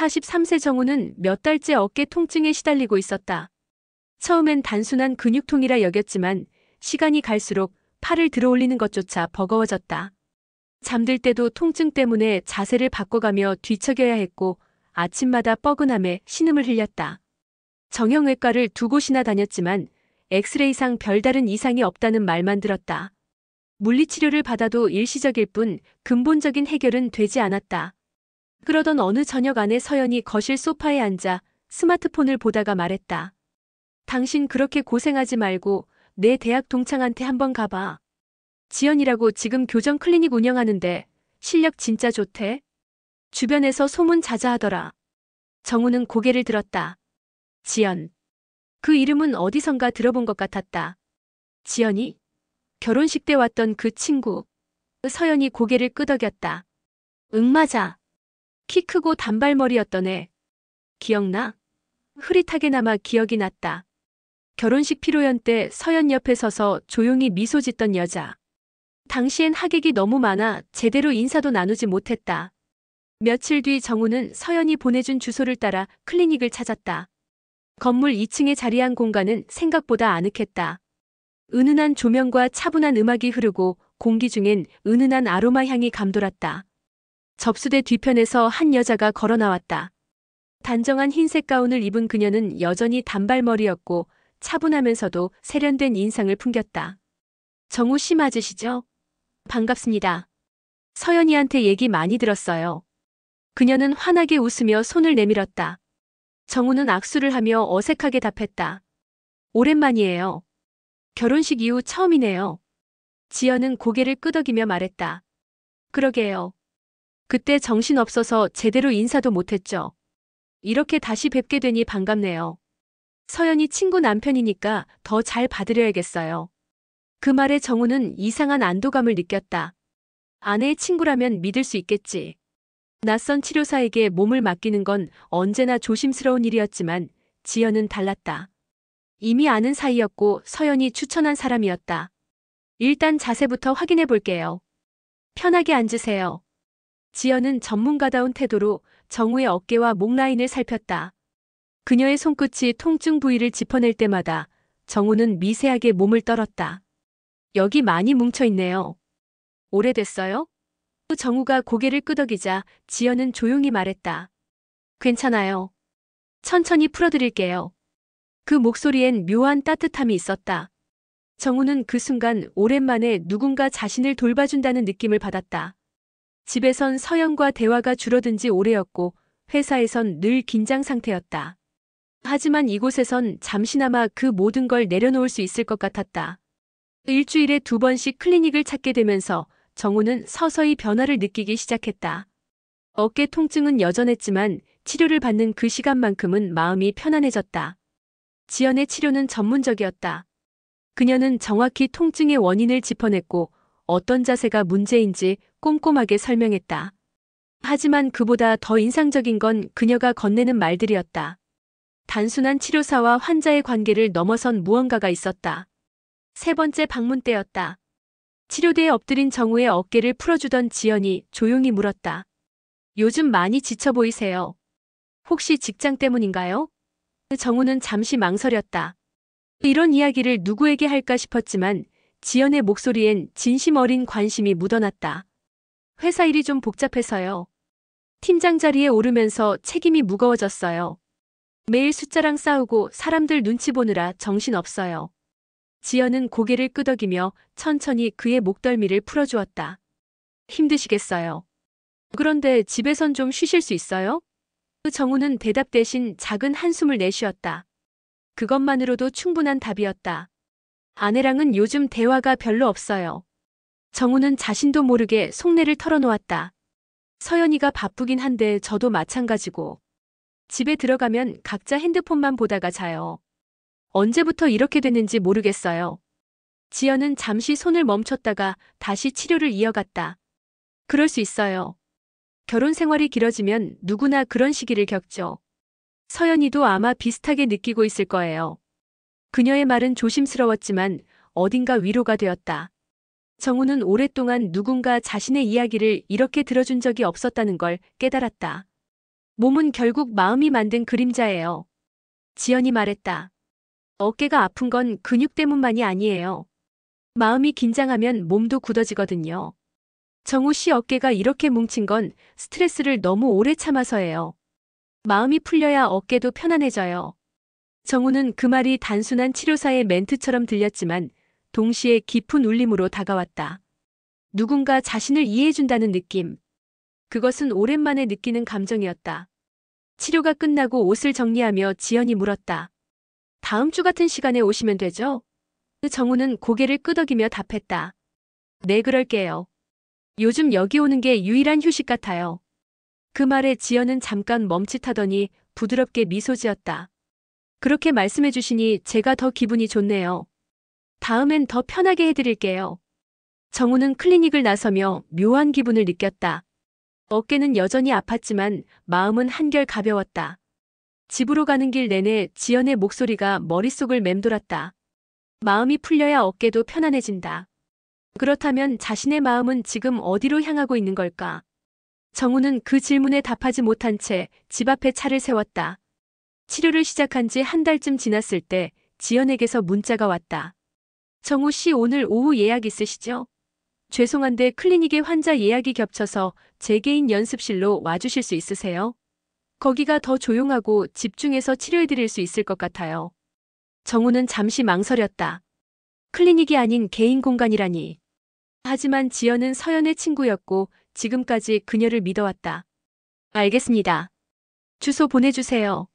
43세 정우는 몇 달째 어깨 통증에 시달리고 있었다. 처음엔 단순한 근육통이라 여겼지만 시간이 갈수록 팔을 들어올리는 것조차 버거워졌다. 잠들 때도 통증 때문에 자세를 바꿔가며 뒤척여야 했고 아침마다 뻐근함에 신음을 흘렸다. 정형외과를 2곳이나 다녔지만 엑스레이상 별다른 이상이 없다는 말만 들었다. 물리치료를 받아도 일시적일 뿐 근본적인 해결은 되지 않았다. 그러던 어느 저녁 아내 서연이 거실 소파에 앉아 스마트폰을 보다가 말했다. 당신 그렇게 고생하지 말고 내 대학 동창한테 한번 가봐. 지연이라고 지금 교정 클리닉 운영하는데 실력 진짜 좋대. 주변에서 소문 자자하더라. 정우는 고개를 들었다. 지연. 그 이름은 어디선가 들어본 것 같았다. 지연이? 결혼식 때 왔던 그 친구. 서연이 고개를 끄덕였다. 응, 맞아. 키 크고 단발머리였던 애. 기억나? 흐릿하게나마 기억이 났다. 결혼식 피로연 때 서연 옆에 서서 조용히 미소 짓던 여자. 당시엔 하객이 너무 많아 제대로 인사도 나누지 못했다. 며칠 뒤 정우는 서연이 보내준 주소를 따라 클리닉을 찾았다. 건물 2층에 자리한 공간은 생각보다 아늑했다. 은은한 조명과 차분한 음악이 흐르고 공기 중엔 은은한 아로마 향이 감돌았다. 접수대 뒤편에서 한 여자가 걸어 나왔다. 단정한 흰색 가운을 입은 그녀는 여전히 단발머리였고 차분하면서도 세련된 인상을 풍겼다. 정우 씨 맞으시죠? 반갑습니다. 서연이한테 얘기 많이 들었어요. 그녀는 환하게 웃으며 손을 내밀었다. 정우는 악수를 하며 어색하게 답했다. 오랜만이에요. 결혼식 이후 처음이네요. 지연은 고개를 끄덕이며 말했다. 그러게요. 그때 정신없어서 제대로 인사도 못했죠. 이렇게 다시 뵙게 되니 반갑네요. 서연이 친구 남편이니까 더 잘 받으려야겠어요. 그 말에 정우는 이상한 안도감을 느꼈다. 아내의 친구라면 믿을 수 있겠지. 낯선 치료사에게 몸을 맡기는 건 언제나 조심스러운 일이었지만 지연은 달랐다. 이미 아는 사이였고 서연이 추천한 사람이었다. 일단 자세부터 확인해 볼게요. 편하게 앉으세요. 지연은 전문가다운 태도로 정우의 어깨와 목 라인을 살폈다. 그녀의 손끝이 통증 부위를 짚어낼 때마다 정우는 미세하게 몸을 떨었다. 여기 많이 뭉쳐있네요. 오래됐어요? 정우가 고개를 끄덕이자 지연은 조용히 말했다. 괜찮아요. 천천히 풀어드릴게요. 그 목소리엔 묘한 따뜻함이 있었다. 정우는 그 순간 오랜만에 누군가 자신을 돌봐준다는 느낌을 받았다. 집에선 서연과 대화가 줄어든 지 오래였고 회사에선 늘 긴장 상태였다. 하지만 이곳에선 잠시나마 그 모든 걸 내려놓을 수 있을 것 같았다. 일주일에 2번씩 클리닉을 찾게 되면서 정우는 서서히 변화를 느끼기 시작했다. 어깨 통증은 여전했지만 치료를 받는 그 시간만큼은 마음이 편안해졌다. 지연의 치료는 전문적이었다. 그녀는 정확히 통증의 원인을 짚어냈고 어떤 자세가 문제인지 꼼꼼하게 설명했다. 하지만 그보다 더 인상적인 건 그녀가 건네는 말들이었다. 단순한 치료사와 환자의 관계를 넘어선 무언가가 있었다. 3번째 방문 때였다. 치료대에 엎드린 정우의 어깨를 풀어주던 지연이 조용히 물었다. 요즘 많이 지쳐 보이세요. 혹시 직장 때문인가요? 정우는 잠시 망설였다. 이런 이야기를 누구에게 할까 싶었지만 지연의 목소리엔 진심 어린 관심이 묻어났다. 회사 일이 좀 복잡해서요. 팀장 자리에 오르면서 책임이 무거워졌어요. 매일 숫자랑 싸우고 사람들 눈치 보느라 정신없어요. 지연은 고개를 끄덕이며 천천히 그의 목덜미를 풀어주었다. 힘드시겠어요. 그런데 집에선 좀 쉬실 수 있어요? 정우는 대답 대신 작은 한숨을 내쉬었다. 그것만으로도 충분한 답이었다. 아내랑은 요즘 대화가 별로 없어요. 정우는 자신도 모르게 속내를 털어놓았다. 서연이가 바쁘긴 한데 저도 마찬가지고. 집에 들어가면 각자 핸드폰만 보다가 자요. 언제부터 이렇게 됐는지 모르겠어요. 지연은 잠시 손을 멈췄다가 다시 치료를 이어갔다. 그럴 수 있어요. 결혼 생활이 길어지면 누구나 그런 시기를 겪죠. 서연이도 아마 비슷하게 느끼고 있을 거예요. 그녀의 말은 조심스러웠지만 어딘가 위로가 되었다. 정우는 오랫동안 누군가 자신의 이야기를 이렇게 들어준 적이 없었다는 걸 깨달았다. 몸은 결국 마음이 만든 그림자예요. 지연이 말했다. 어깨가 아픈 건 근육 때문만이 아니에요. 마음이 긴장하면 몸도 굳어지거든요. 정우 씨 어깨가 이렇게 뭉친 건 스트레스를 너무 오래 참아서예요. 마음이 풀려야 어깨도 편안해져요. 정우는 그 말이 단순한 치료사의 멘트처럼 들렸지만 동시에 깊은 울림으로 다가왔다. 누군가 자신을 이해해준다는 느낌. 그것은 오랜만에 느끼는 감정이었다. 치료가 끝나고 옷을 정리하며 지연이 물었다. 다음 주 같은 시간에 오시면 되죠? 정우는 고개를 끄덕이며 답했다. 네, 그럴게요. 요즘 여기 오는 게 유일한 휴식 같아요. 그 말에 지연은 잠깐 멈칫하더니 부드럽게 미소 지었다. 그렇게 말씀해 주시니 제가 더 기분이 좋네요. 다음엔 더 편하게 해드릴게요. 정우는 클리닉을 나서며 묘한 기분을 느꼈다. 어깨는 여전히 아팠지만 마음은 한결 가벼웠다. 집으로 가는 길 내내 지연의 목소리가 머릿속을 맴돌았다. 마음이 풀려야 어깨도 편안해진다. 그렇다면 자신의 마음은 지금 어디로 향하고 있는 걸까? 정우는 그 질문에 답하지 못한 채 집 앞에 차를 세웠다. 치료를 시작한 지 한 달쯤 지났을 때 지연에게서 문자가 왔다. 정우 씨, 오늘 오후 예약 있으시죠? 죄송한데 클리닉에 환자 예약이 겹쳐서 제 개인 연습실로 와주실 수 있으세요? 거기가 더 조용하고 집중해서 치료해드릴 수 있을 것 같아요. 정우는 잠시 망설였다. 클리닉이 아닌 개인 공간이라니. 하지만 지연은 서연의 친구였고 지금까지 그녀를 믿어왔다. 알겠습니다. 주소 보내주세요.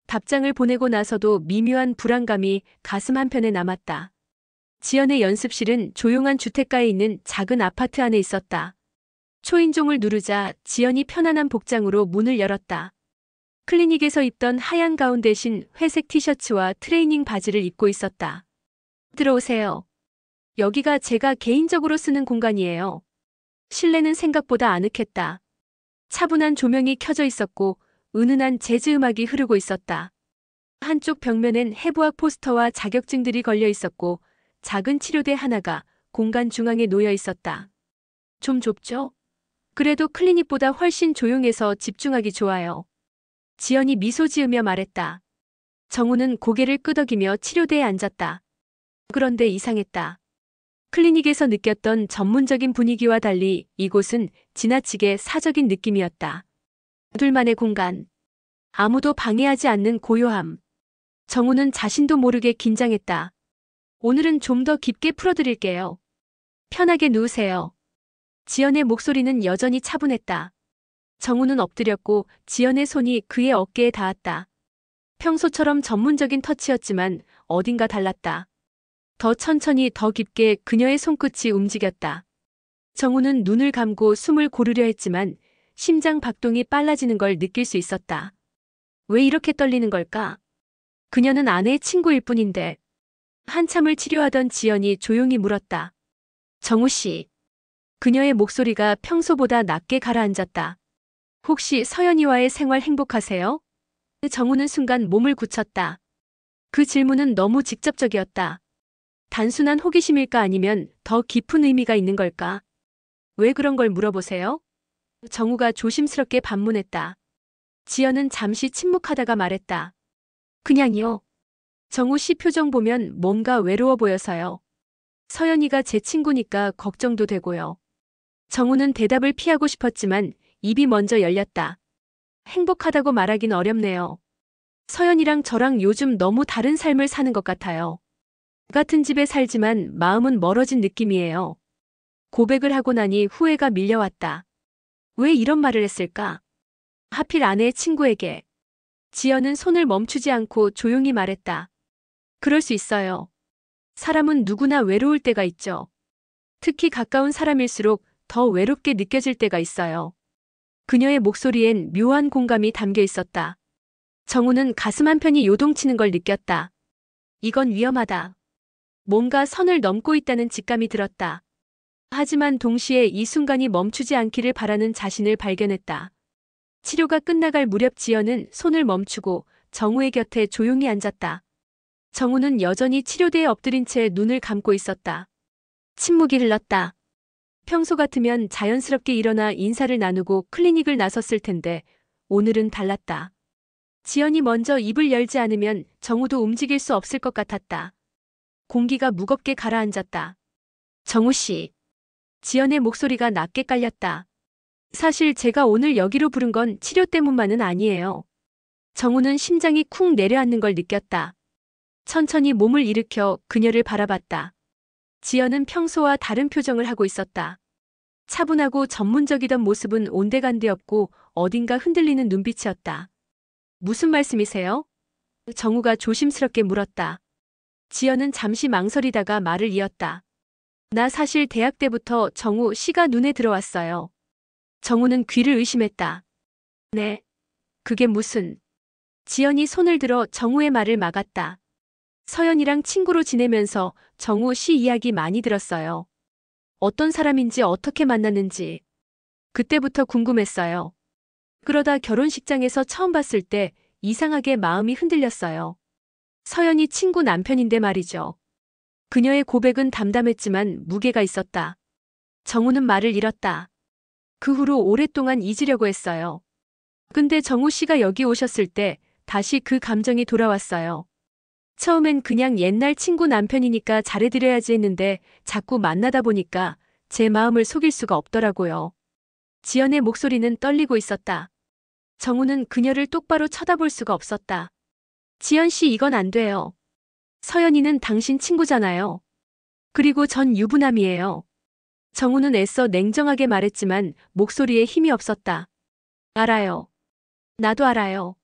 답장을 보내고 나서도 미묘한 불안감이 가슴 한편에 남았다. 지연의 연습실은 조용한 주택가에 있는 작은 아파트 안에 있었다. 초인종을 누르자 지연이 편안한 복장으로 문을 열었다. 클리닉에서 입던 하얀 가운 대신 회색 티셔츠와 트레이닝 바지를 입고 있었다. 들어오세요. 여기가 제가 개인적으로 쓰는 공간이에요. 실내는 생각보다 아늑했다. 차분한 조명이 켜져 있었고 은은한 재즈 음악이 흐르고 있었다. 한쪽 벽면엔 해부학 포스터와 자격증들이 걸려 있었고 작은 치료대 하나가 공간 중앙에 놓여 있었다. 좀 좁죠? 그래도 클리닉보다 훨씬 조용해서 집중하기 좋아요. 지연이 미소 지으며 말했다. 정우는 고개를 끄덕이며 치료대에 앉았다. 그런데 이상했다. 클리닉에서 느꼈던 전문적인 분위기와 달리 이곳은 지나치게 사적인 느낌이었다. 둘만의 공간. 아무도 방해하지 않는 고요함. 정우는 자신도 모르게 긴장했다. 오늘은 좀 더 깊게 풀어드릴게요. 편하게 누우세요. 지연의 목소리는 여전히 차분했다. 정우는 엎드렸고 지연의 손이 그의 어깨에 닿았다. 평소처럼 전문적인 터치였지만 어딘가 달랐다. 더 천천히 더 깊게 그녀의 손끝이 움직였다. 정우는 눈을 감고 숨을 고르려 했지만 심장 박동이 빨라지는 걸 느낄 수 있었다. 왜 이렇게 떨리는 걸까? 그녀는 아내의 친구일 뿐인데. 한참을 치료하던 지연이 조용히 물었다. 정우 씨. 그녀의 목소리가 평소보다 낮게 가라앉았다. 혹시 서연이와의 생활 행복하세요? 정우는 순간 몸을 굳혔다. 그 질문은 너무 직접적이었다. 단순한 호기심일까 아니면 더 깊은 의미가 있는 걸까? 왜 그런 걸 물어보세요? 정우가 조심스럽게 반문했다. 지연은 잠시 침묵하다가 말했다. 그냥요. 정우 씨 표정 보면 뭔가 외로워 보여서요. 서연이가 제 친구니까 걱정도 되고요. 정우는 대답을 피하고 싶었지만 입이 먼저 열렸다. 행복하다고 말하긴 어렵네요. 서연이랑 저랑 요즘 너무 다른 삶을 사는 것 같아요. 같은 집에 살지만 마음은 멀어진 느낌이에요. 고백을 하고 나니 후회가 밀려왔다. 왜 이런 말을 했을까? 하필 아내의 친구에게. 지연은 손을 멈추지 않고 조용히 말했다. 그럴 수 있어요. 사람은 누구나 외로울 때가 있죠. 특히 가까운 사람일수록 더 외롭게 느껴질 때가 있어요. 그녀의 목소리엔 묘한 공감이 담겨 있었다. 정우는 가슴 한편이 요동치는 걸 느꼈다. 이건 위험하다. 뭔가 선을 넘고 있다는 직감이 들었다. 하지만 동시에 이 순간이 멈추지 않기를 바라는 자신을 발견했다. 치료가 끝나갈 무렵 지연은 손을 멈추고 정우의 곁에 조용히 앉았다. 정우는 여전히 치료대에 엎드린 채 눈을 감고 있었다. 침묵이 흘렀다. 평소 같으면 자연스럽게 일어나 인사를 나누고 클리닉을 나섰을 텐데 오늘은 달랐다. 지연이 먼저 입을 열지 않으면 정우도 움직일 수 없을 것 같았다. 공기가 무겁게 가라앉았다. 정우 씨. 지연의 목소리가 낮게 깔렸다. 사실 제가 오늘 여기로 부른 건 치료 때문만은 아니에요. 정우는 심장이 쿵 내려앉는 걸 느꼈다. 천천히 몸을 일으켜 그녀를 바라봤다. 지연은 평소와 다른 표정을 하고 있었다. 차분하고 전문적이던 모습은 온데간데 없고 어딘가 흔들리는 눈빛이었다. 무슨 말씀이세요? 정우가 조심스럽게 물었다. 지연은 잠시 망설이다가 말을 이었다. 나 사실 대학 때부터 정우 씨가 눈에 들어왔어요. 정우는 귀를 의심했다. 네. 그게 무슨... 지연이 손을 들어 정우의 말을 막았다. 서연이랑 친구로 지내면서 정우 씨 이야기 많이 들었어요. 어떤 사람인지 어떻게 만났는지. 그때부터 궁금했어요. 그러다 결혼식장에서 처음 봤을 때 이상하게 마음이 흔들렸어요. 서연이 친구 남편인데 말이죠. 그녀의 고백은 담담했지만 무게가 있었다. 정우는 말을 잃었다. 그 후로 오랫동안 잊으려고 했어요. 근데 정우 씨가 여기 오셨을 때 다시 그 감정이 돌아왔어요. 처음엔 그냥 옛날 친구 남편이니까 잘해드려야지 했는데 자꾸 만나다 보니까 제 마음을 속일 수가 없더라고요. 지연의 목소리는 떨리고 있었다. 정우는 그녀를 똑바로 쳐다볼 수가 없었다. 지연 씨 이건 안 돼요. 서연이는 당신 친구잖아요. 그리고 전 유부남이에요. 정우는 애써 냉정하게 말했지만 목소리에 힘이 없었다. 알아요. 나도 알아요.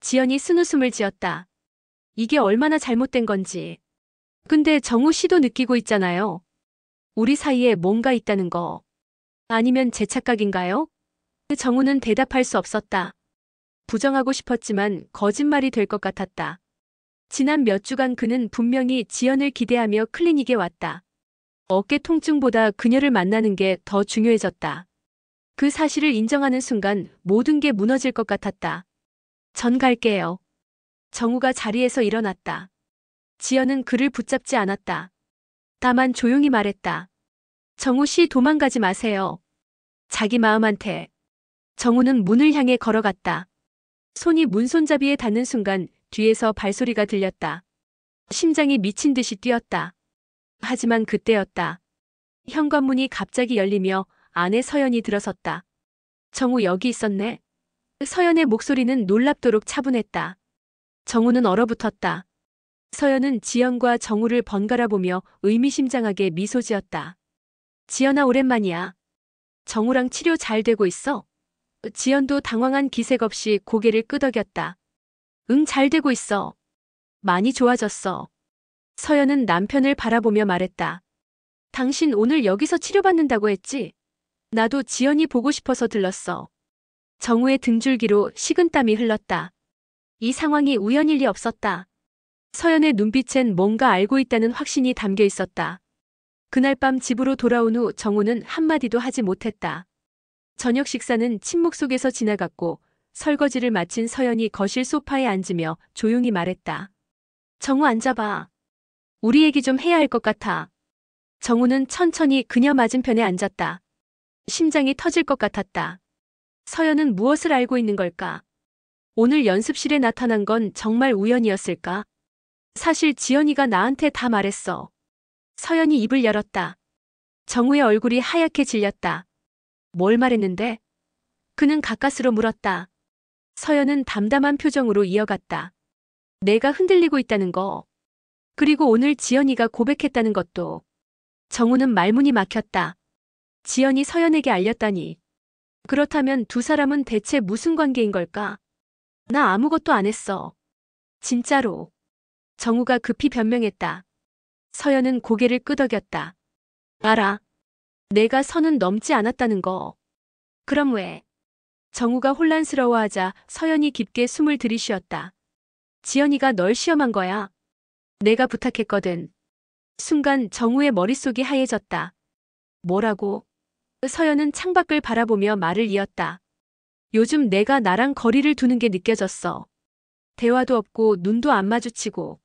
지연이 쓴웃음을 지었다. 이게 얼마나 잘못된 건지. 근데 정우 씨도 느끼고 있잖아요. 우리 사이에 뭔가 있다는 거. 아니면 제 착각인가요? 정우는 대답할 수 없었다. 부정하고 싶었지만 거짓말이 될 것 같았다. 지난 몇 주간 그는 분명히 지연을 기대하며 클리닉에 왔다. 어깨 통증보다 그녀를 만나는 게 더 중요해졌다. 그 사실을 인정하는 순간 모든 게 무너질 것 같았다. 전 갈게요. 정우가 자리에서 일어났다. 지연은 그를 붙잡지 않았다. 다만 조용히 말했다. 정우 씨 도망가지 마세요. 자기 마음한테. 정우는 문을 향해 걸어갔다. 손이 문손잡이에 닿는 순간 뒤에서 발소리가 들렸다. 심장이 미친 듯이 뛰었다. 하지만 그때였다. 현관문이 갑자기 열리며 안에 서연이 들어섰다. 정우 여기 있었네. 서연의 목소리는 놀랍도록 차분했다. 정우는 얼어붙었다. 서연은 지연과 정우를 번갈아 보며 의미심장하게 미소 지었다. 지연아 오랜만이야. 정우랑 치료 잘 되고 있어? 지연도 당황한 기색 없이 고개를 끄덕였다. 응, 잘 되고 있어. 많이 좋아졌어. 서연은 남편을 바라보며 말했다. 당신 오늘 여기서 치료받는다고 했지? 나도 지연이 보고 싶어서 들렀어. 정우의 등줄기로 식은땀이 흘렀다. 이 상황이 우연일 리 없었다. 서연의 눈빛엔 뭔가 알고 있다는 확신이 담겨 있었다. 그날 밤 집으로 돌아온 후 정우는 한마디도 하지 못했다. 저녁 식사는 침묵 속에서 지나갔고 설거지를 마친 서연이 거실 소파에 앉으며 조용히 말했다. 정우 앉아봐. 우리 얘기 좀 해야 할 것 같아. 정우는 천천히 그녀 맞은편에 앉았다. 심장이 터질 것 같았다. 서연은 무엇을 알고 있는 걸까? 오늘 연습실에 나타난 건 정말 우연이었을까? 사실 지연이가 나한테 다 말했어. 서연이 입을 열었다. 정우의 얼굴이 하얗게 질렸다. 뭘 말했는데? 그는 가까스로 물었다. 서연은 담담한 표정으로 이어갔다. 내가 흔들리고 있다는 거. 그리고 오늘 지연이가 고백했다는 것도. 정우는 말문이 막혔다. 지연이 서연에게 알렸다니. 그렇다면 두 사람은 대체 무슨 관계인 걸까? 나 아무것도 안 했어. 진짜로. 정우가 급히 변명했다. 서연은 고개를 끄덕였다. 알아. 내가 선은 넘지 않았다는 거. 그럼 왜? 정우가 혼란스러워하자 서연이 깊게 숨을 들이쉬었다. 지연이가 널 시험한 거야. 내가 부탁했거든. 순간 정우의 머릿속이 하얘졌다. 뭐라고? 서연은 창밖을 바라보며 말을 이었다. 요즘 내가 나랑 거리를 두는 게 느껴졌어. 대화도 없고 눈도 안 마주치고.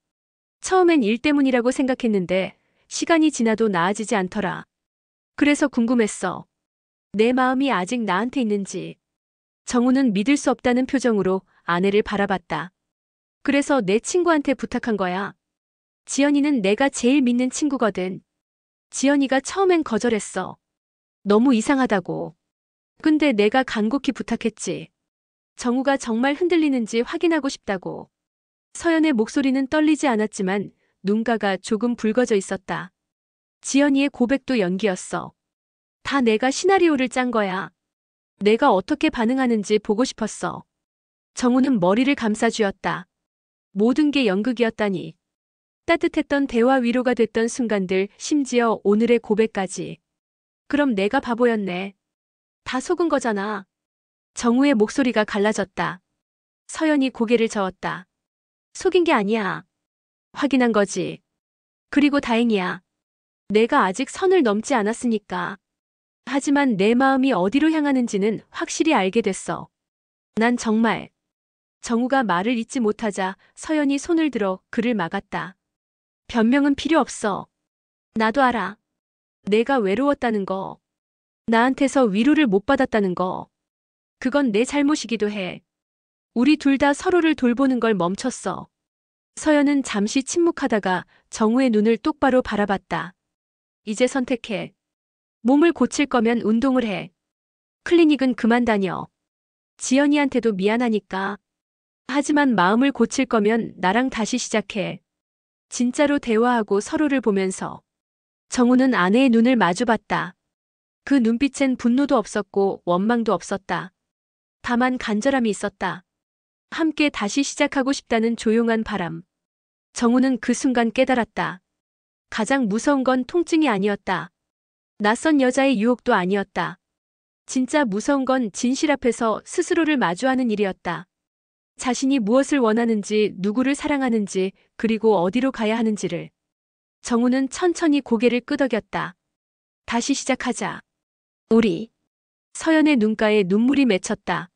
처음엔 일 때문이라고 생각했는데 시간이 지나도 나아지지 않더라. 그래서 궁금했어. 내 마음이 아직 나한테 있는지. 정우는 믿을 수 없다는 표정으로 아내를 바라봤다. 그래서 내 친구한테 부탁한 거야. 지연이는 내가 제일 믿는 친구거든. 지연이가 처음엔 거절했어. 너무 이상하다고. 근데 내가 간곡히 부탁했지. 정우가 정말 흔들리는지 확인하고 싶다고. 서연의 목소리는 떨리지 않았지만 눈가가 조금 붉어져 있었다. 지연이의 고백도 연기였어. 다 내가 시나리오를 짠 거야. 내가 어떻게 반응하는지 보고 싶었어. 정우는 머리를 감싸쥐었다. 모든 게 연극이었다니. 따뜻했던 대화 위로가 됐던 순간들, 심지어 오늘의 고백까지. 그럼 내가 바보였네. 다 속은 거잖아. 정우의 목소리가 갈라졌다. 서연이 고개를 저었다. 속인 게 아니야. 확인한 거지. 그리고 다행이야. 내가 아직 선을 넘지 않았으니까. 하지만 내 마음이 어디로 향하는지는 확실히 알게 됐어. 난 정말. 정우가 말을 잇지 못하자 서연이 손을 들어 그를 막았다. 변명은 필요 없어. 나도 알아. 내가 외로웠다는 거. 나한테서 위로를 못 받았다는 거. 그건 내 잘못이기도 해. 우리 둘 다 서로를 돌보는 걸 멈췄어. 서연은 잠시 침묵하다가 정우의 눈을 똑바로 바라봤다. 이제 선택해. 몸을 고칠 거면 운동을 해. 클리닉은 그만 다녀. 지연이한테도 미안하니까. 하지만 마음을 고칠 거면 나랑 다시 시작해. 진짜로 대화하고 서로를 보면서. 정우는 아내의 눈을 마주봤다. 그 눈빛엔 분노도 없었고 원망도 없었다. 다만 간절함이 있었다. 함께 다시 시작하고 싶다는 조용한 바람. 정우는 그 순간 깨달았다. 가장 무서운 건 통증이 아니었다. 낯선 여자의 유혹도 아니었다. 진짜 무서운 건 진실 앞에서 스스로를 마주하는 일이었다. 자신이 무엇을 원하는지, 누구를 사랑하는지, 그리고 어디로 가야 하는지를. 정우는 천천히 고개를 끄덕였다. 다시 시작하자. 우리. 서연의 눈가에 눈물이 맺혔다.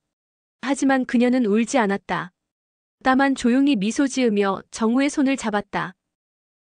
하지만 그녀는 울지 않았다. 다만 조용히 미소 지으며 정우의 손을 잡았다.